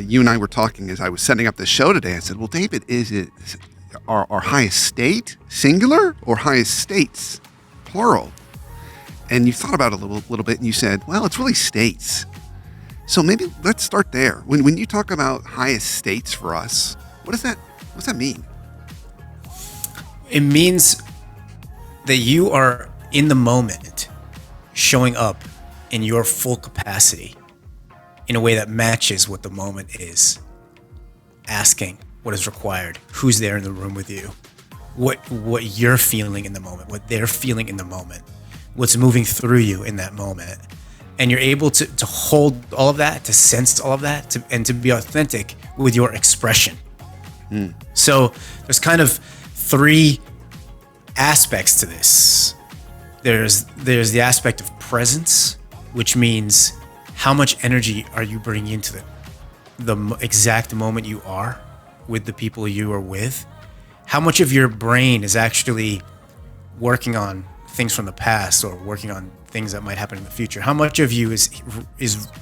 you and I were talking as I was setting up the show today. I said, well, David, is it our highest state singular or highest states plural? And you thought about it a little bit and you said, well, it's really states. So maybe let's start there. When you talk about highest states for us, what's that mean? It means that you are in the moment showing up in your full capacity in a way that matches what the moment is. Asking what is required, who's there in the room with you, what you're feeling in the moment, what they're feeling in the moment, what's moving through you in that moment. And you're able to hold all of that, to sense all of that, and to be authentic with your expression. So there's kind of three aspects to this. There's the aspect of presence, which means how much energy are you bringing into the exact moment you are with the people you are with? How much of your brain is actually working on things from the past or working on things that might happen in the future? How much of you is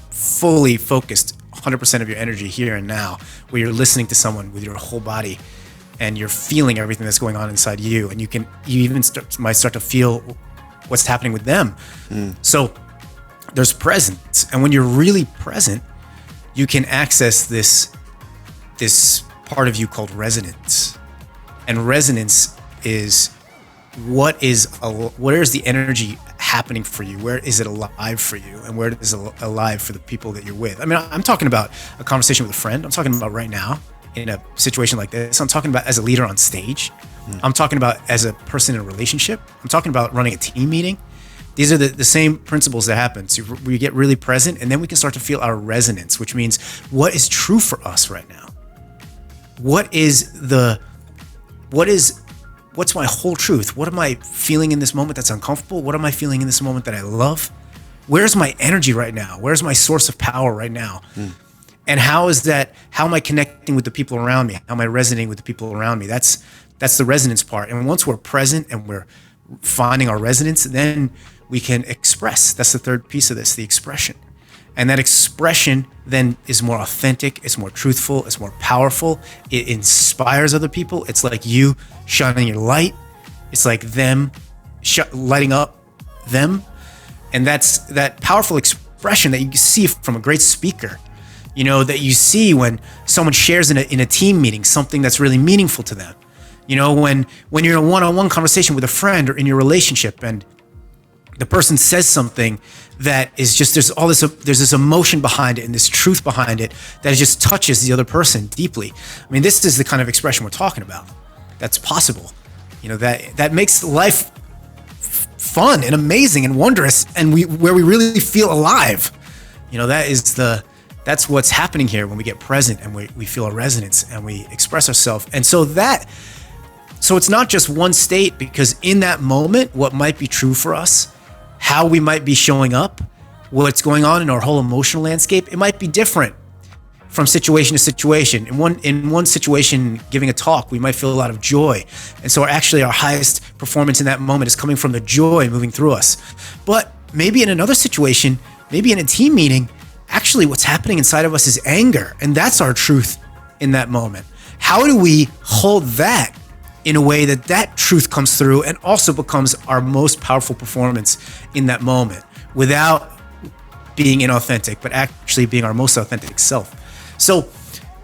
fully focused, 100% of your energy here and now, where you're listening to someone with your whole body and you're feeling everything that's going on inside you, and you even might start to feel what's happening with them. So there's presence, and when you're really present, you can access this part of you called resonance. And resonance is where is the energy happening for you? Where is it alive for you? And where is it alive for the people that you're with? I mean, I'm talking about a conversation with a friend. I'm talking about right now in a situation like this. I'm talking about as a leader on stage. I'm talking about as a person in a relationship. I'm talking about running a team meeting. These are the same principles that happen. So we get really present, and then we can start to feel our resonance, which means what is true for us right now? What's my whole truth? What am I feeling in this moment that's uncomfortable? What am I feeling in this moment that I love? Where's my energy right now? Where's my source of power right now? And how am I connecting with the people around me? How am I resonating with the people around me? That's the resonance part. And once we're present and we're finding our resonance, then we can express. That's the third piece of this, the expression. And that expression then is more authentic, it's more truthful, it's more powerful. It inspires other people. It's like you shining your light. It's like them lighting up them. And that's that powerful expression that you see from a great speaker, that you see when someone shares in a team meeting something that's really meaningful to them. When you're in a one-on-one conversation with a friend or in your relationship, and the person says something that is just, there's this emotion behind it and this truth behind it that just touches the other person deeply. I mean, this is the kind of expression we're talking about. That's possible. That makes life fun and amazing and wondrous, and where we really feel alive. That's what's happening here when we get present and we feel a resonance and we express ourselves. And so it's not just one state, because in that moment, what might be true for us, how we might be showing up, what's going on in our whole emotional landscape, it might be different from situation to situation. In one situation, giving a talk, we might feel a lot of joy. And so our highest performance in that moment is coming from the joy moving through us. But maybe in another situation, maybe in a team meeting, actually what's happening inside of us is anger. And that's our truth in that moment. How do we hold that in a way that truth comes through and also becomes our most powerful performance in that moment, without being inauthentic, but actually being our most authentic self? So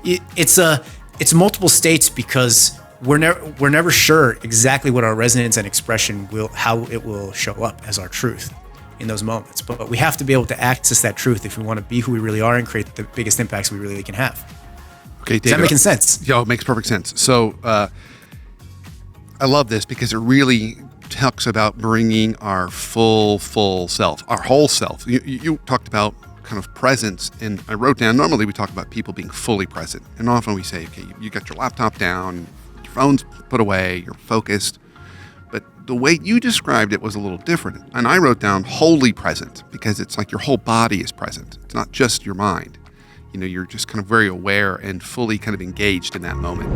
it's multiple states, because we're never sure exactly what our resonance and expression how it will show up as our truth in those moments. But we have to be able to access that truth if we want to be who we really are and create the biggest impacts we really can have. Okay, David, is that making sense? Yeah, it makes perfect sense. So I love this, because it really talks about bringing our full self, our whole self. You talked about kind of presence, and I wrote down, normally we talk about people being fully present, and often we say, okay, you got your laptop down, your phone's put away, you're focused. But the way you described it was a little different. And I wrote down wholly present, because it's like your whole body is present. It's not just your mind. You're just kind of very aware and fully kind of engaged in that moment.